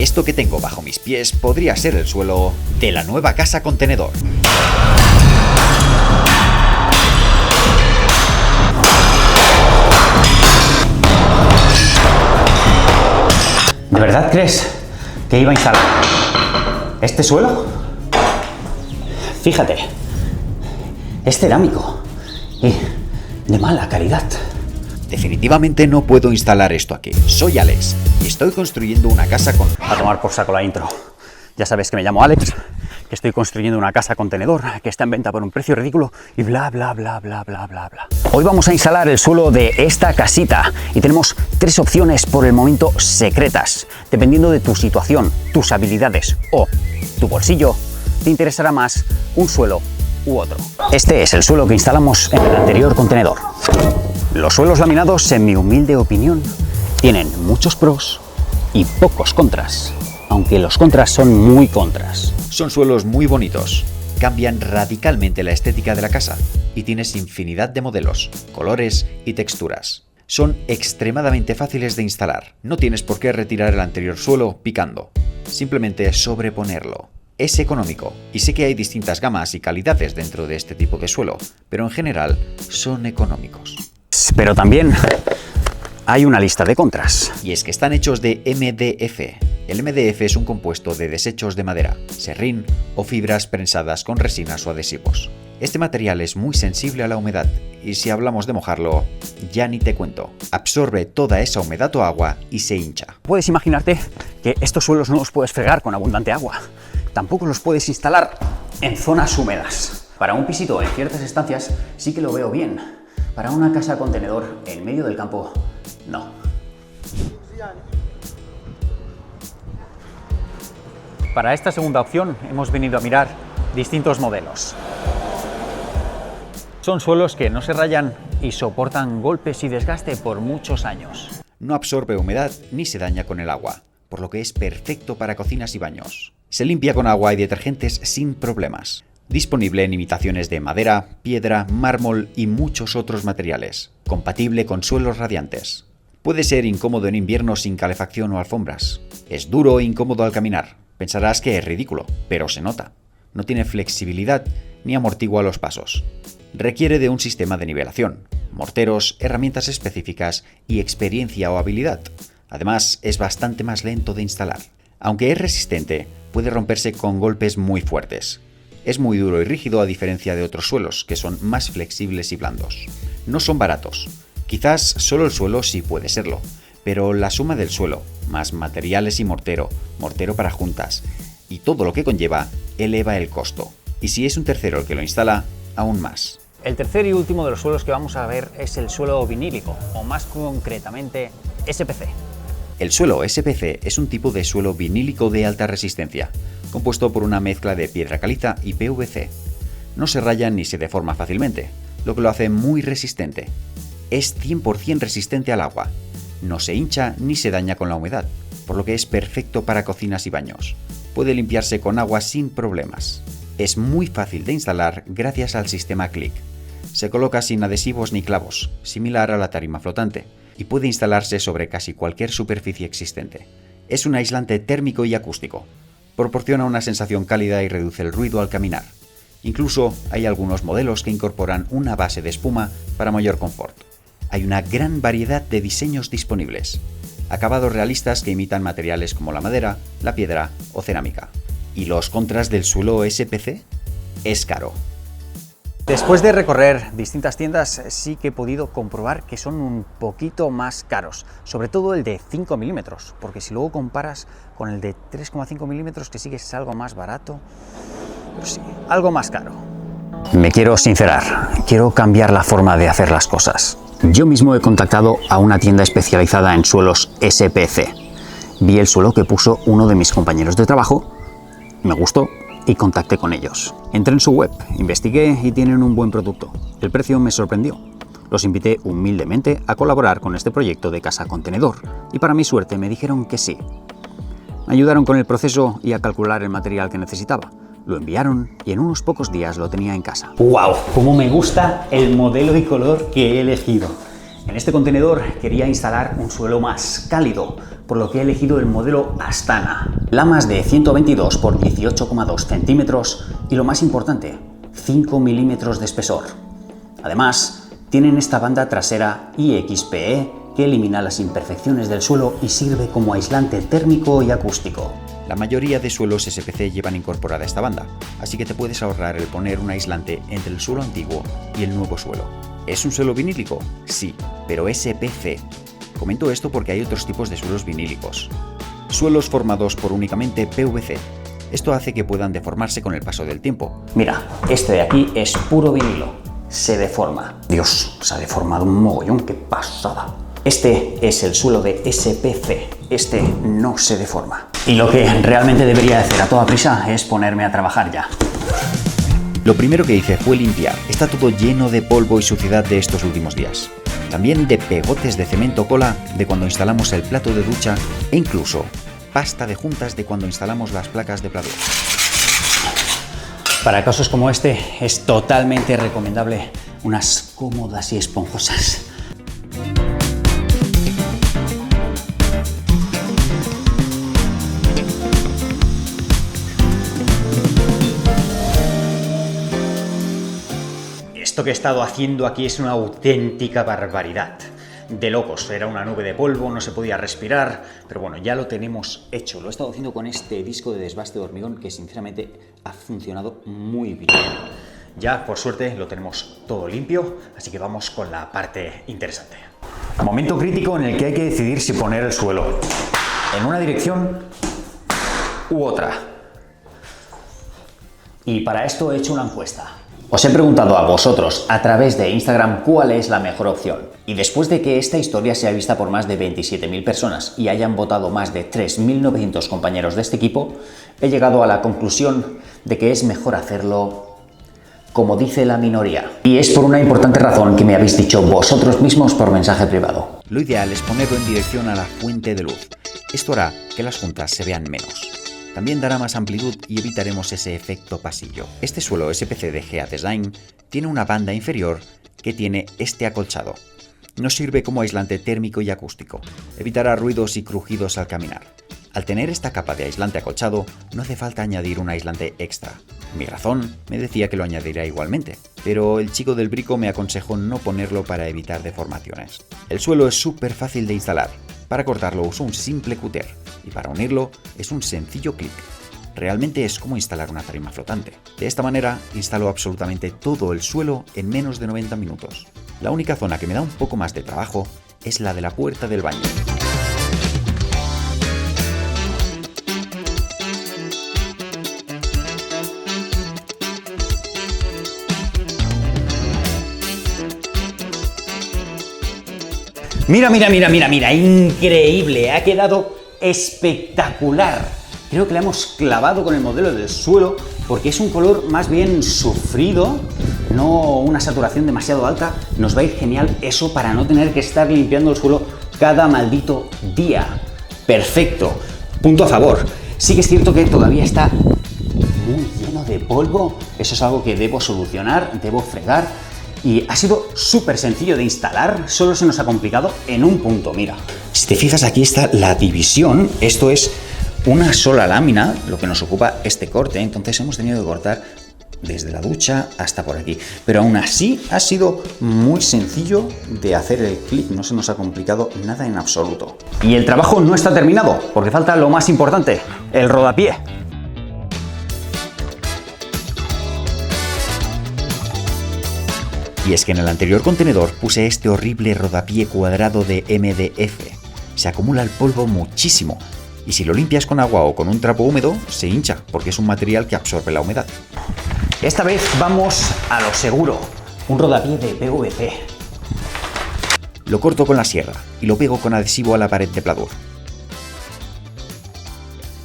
Esto que tengo bajo mis pies podría ser el suelo de la nueva casa contenedor. ¿De verdad crees que iba a instalar este suelo? Fíjate, es cerámico y de mala calidad. Definitivamente no puedo instalar esto aquí. Soy Alex y estoy construyendo una casa con... A tomar por saco la intro. Ya sabes que me llamo Alex, que estoy construyendo una casa contenedor que está en venta por un precio ridículo y bla bla bla bla bla bla bla. Hoy vamos a instalar el suelo de esta casita y tenemos 3 opciones por el momento secretas. Dependiendo de tu situación, tus habilidades o tu bolsillo, te interesará más un suelo u otro. Este es el suelo que instalamos en el anterior contenedor. Los suelos laminados, en mi humilde opinión, tienen muchos pros y pocos contras, aunque los contras son muy contras. Son suelos muy bonitos, cambian radicalmente la estética de la casa y tienes infinidad de modelos, colores y texturas. Son extremadamente fáciles de instalar, no tienes por qué retirar el anterior suelo picando, simplemente sobreponerlo. Es económico y sé que hay distintas gamas y calidades dentro de este tipo de suelo, pero en general son económicos. Pero también hay una lista de contras. Y es que están hechos de MDF. El MDF es un compuesto de desechos de madera, serrín o fibras prensadas con resinas o adhesivos. Este material es muy sensible a la humedad y si hablamos de mojarlo, ya ni te cuento. Absorbe toda esa humedad o agua y se hincha. Puedes imaginarte que estos suelos no los puedes fregar con abundante agua. Tampoco los puedes instalar en zonas húmedas. Para un pisito en ciertas estancias sí que lo veo bien. Para una casa contenedor en medio del campo, no. Para esta segunda opción hemos venido a mirar distintos modelos. Son suelos que no se rayan y soportan golpes y desgaste por muchos años. No absorbe humedad ni se daña con el agua, por lo que es perfecto para cocinas y baños. Se limpia con agua y detergentes sin problemas. Disponible en imitaciones de madera, piedra, mármol y muchos otros materiales. Compatible con suelos radiantes. Puede ser incómodo en invierno sin calefacción o alfombras. Es duro e incómodo al caminar. Pensarás que es ridículo, pero se nota. No tiene flexibilidad ni amortigua los pasos. Requiere de un sistema de nivelación, morteros, herramientas específicas y experiencia o habilidad. Además, es bastante más lento de instalar. Aunque es resistente, puede romperse con golpes muy fuertes. Es muy duro y rígido a diferencia de otros suelos, que son más flexibles y blandos. No son baratos. Quizás solo el suelo sí puede serlo, pero la suma del suelo, más materiales y mortero para juntas, y todo lo que conlleva, eleva el costo. Y si es un tercero el que lo instala, aún más. El tercer y último de los suelos que vamos a ver es el suelo vinílico, o más concretamente SPC. El suelo SPC es un tipo de suelo vinílico de alta resistencia, compuesto por una mezcla de piedra caliza y PVC. No se raya ni se deforma fácilmente, lo que lo hace muy resistente. Es 100% resistente al agua. No se hincha ni se daña con la humedad, por lo que es perfecto para cocinas y baños. Puede limpiarse con agua sin problemas. Es muy fácil de instalar gracias al sistema Click. Se coloca sin adhesivos ni clavos, similar a la tarima flotante, y puede instalarse sobre casi cualquier superficie existente. Es un aislante térmico y acústico. Proporciona una sensación cálida y reduce el ruido al caminar. Incluso hay algunos modelos que incorporan una base de espuma para mayor confort. Hay una gran variedad de diseños disponibles. Acabados realistas que imitan materiales como la madera, la piedra o cerámica. ¿Y los contras del suelo SPC? Es caro. Después de recorrer distintas tiendas, sí que he podido comprobar que son un poquito más caros, sobre todo el de 5 milímetros, porque si luego comparas con el de 3,5 milímetros, que sí que es algo más barato, pues sí, algo más caro. Me quiero sincerar, quiero cambiar la forma de hacer las cosas. Yo mismo he contactado a una tienda especializada en suelos SPC. Vi el suelo que puso uno de mis compañeros de trabajo, me gustó y contacté con ellos. Entré en su web, investigué y tienen un buen producto. El precio me sorprendió. Los invité humildemente a colaborar con este proyecto de casa contenedor y para mi suerte me dijeron que sí. Me ayudaron con el proceso y a calcular el material que necesitaba. Lo enviaron y en unos pocos días lo tenía en casa. ¡Wow! ¡Cómo me gusta el modelo y color que he elegido! En este contenedor quería instalar un suelo más cálido, por lo que he elegido el modelo Astana. Lamas de 122 por 18,2 centímetros y lo más importante, 5 milímetros de espesor. Además, tienen esta banda trasera IXPE que elimina las imperfecciones del suelo y sirve como aislante térmico y acústico. La mayoría de suelos SPC llevan incorporada esta banda, así que te puedes ahorrar el poner un aislante entre el suelo antiguo y el nuevo suelo. ¿Es un suelo vinílico? Sí, pero SPC. Comento esto porque hay otros tipos de suelos vinílicos. Suelos formados por únicamente PVC. Esto hace que puedan deformarse con el paso del tiempo. Mira, este de aquí es puro vinilo. Se deforma. Dios, se ha deformado un mogollón, qué pasada. Este es el suelo de SPC. Este no se deforma. Y lo que realmente debería hacer a toda prisa es ponerme a trabajar ya. Lo primero que hice fue limpiar. Está todo lleno de polvo y suciedad de estos últimos días. También de pegotes de cemento cola de cuando instalamos el plato de ducha e incluso pasta de juntas de cuando instalamos las placas de pladur. Para casos como este es totalmente recomendable unas cómodas y esponjosas. Esto que he estado haciendo aquí es una auténtica barbaridad. De locos, era una nube de polvo, no se podía respirar, pero bueno, ya lo tenemos hecho. Lo he estado haciendo con este disco de desbaste de hormigón que sinceramente ha funcionado muy bien. Ya, por suerte, lo tenemos todo limpio, así que vamos con la parte interesante. Momento crítico en el que hay que decidir si poner el suelo en una dirección u otra. Y para esto he hecho una encuesta. Os he preguntado a vosotros a través de Instagram cuál es la mejor opción. Y después de que esta historia sea vista por más de 27.000 personas y hayan votado más de 3.900 compañeros de este equipo, he llegado a la conclusión de que es mejor hacerlo como dice la minoría. Y es por una importante razón que me habéis dicho vosotros mismos por mensaje privado. Lo ideal es ponerlo en dirección a la fuente de luz. Esto hará que las juntas se vean menos. También dará más amplitud y evitaremos ese efecto pasillo. Este suelo SPC de Gea Design tiene una banda inferior que tiene este acolchado. Nos sirve como aislante térmico y acústico. Evitará ruidos y crujidos al caminar. Al tener esta capa de aislante acolchado, no hace falta añadir un aislante extra. Mi razón me decía que lo añadiría igualmente, pero el chico del brico me aconsejó no ponerlo para evitar deformaciones. El suelo es súper fácil de instalar. Para cortarlo uso un simple cúter y para unirlo es un sencillo clic. Realmente es como instalar una tarima flotante. De esta manera instalo absolutamente todo el suelo en menos de 90 minutos. La única zona que me da un poco más de trabajo es la de la puerta del baño. Mira, increíble, ha quedado espectacular. Creo que la hemos clavado con el modelo del suelo porque es un color más bien sufrido, no una saturación demasiado alta. Nos va a ir genial eso para no tener que estar limpiando el suelo cada maldito día. Perfecto, punto a favor. Sí que es cierto que todavía está muy lleno de polvo, eso es algo que debo solucionar, debo fregar. Y ha sido súper sencillo de instalar, solo se nos ha complicado en un punto, mira. Si te fijas, aquí está la división, esto es una sola lámina, lo que nos ocupa este corte, entonces hemos tenido que cortar desde la ducha hasta por aquí. Pero aún así ha sido muy sencillo de hacer el clic, no se nos ha complicado nada en absoluto. Y el trabajo no está terminado, porque falta lo más importante, el rodapié. Y es que en el anterior contenedor puse este horrible rodapié cuadrado de MDF. Se acumula el polvo muchísimo y si lo limpias con agua o con un trapo húmedo, se hincha porque es un material que absorbe la humedad. Esta vez vamos a lo seguro, un rodapié de PVC. Lo corto con la sierra y lo pego con adhesivo a la pared de pladur.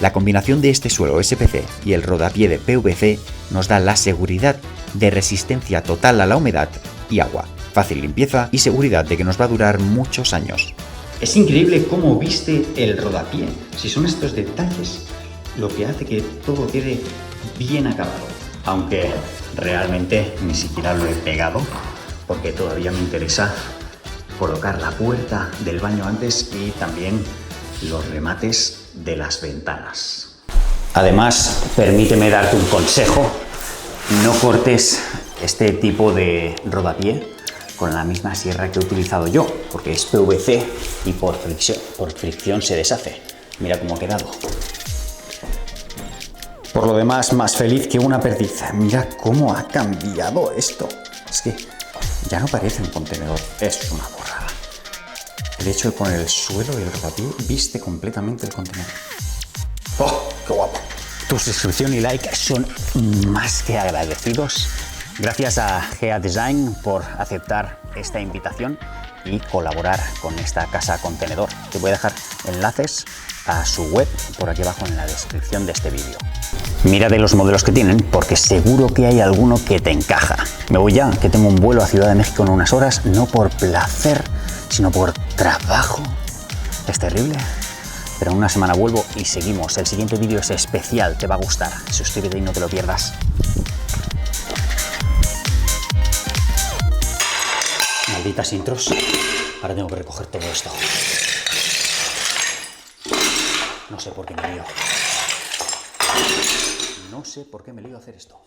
La combinación de este suelo SPC y el rodapié de PVC nos da la seguridad de resistencia total a la humedad y agua, fácil limpieza y seguridad de que nos va a durar muchos años. Es increíble cómo viste el rodapié, si son estos detalles lo que hace que todo quede bien acabado. Aunque realmente ni siquiera lo he pegado porque todavía me interesa colocar la puerta del baño antes y también los remates de las ventanas. Además, permíteme darte un consejo: no cortes este tipo de rodapié con la misma sierra que he utilizado yo, porque es PVC y por fricción se deshace. Mira cómo ha quedado. Por lo demás, más feliz que una perdiz. Mira cómo ha cambiado esto. Es que ya no parece un contenedor, es una borrada. El hecho de poner el suelo y el rodapié viste completamente el contenedor. ¡Oh, qué guapo! Tu suscripción y like son más que agradecidos. Gracias a Gea Design por aceptar esta invitación y colaborar con esta casa contenedor. Te voy a dejar enlaces a su web por aquí abajo en la descripción de este vídeo. Mira de los modelos que tienen, porque seguro que hay alguno que te encaja. Me voy ya, que tengo un vuelo a Ciudad de México en unas horas, no por placer, sino por trabajo. Es terrible, pero en una semana vuelvo y seguimos. El siguiente vídeo es especial, te va a gustar. Suscríbete y no te lo pierdas. Malditas intros. Ahora tengo que recoger todo esto. No sé por qué me lío. No sé por qué me lío a hacer esto.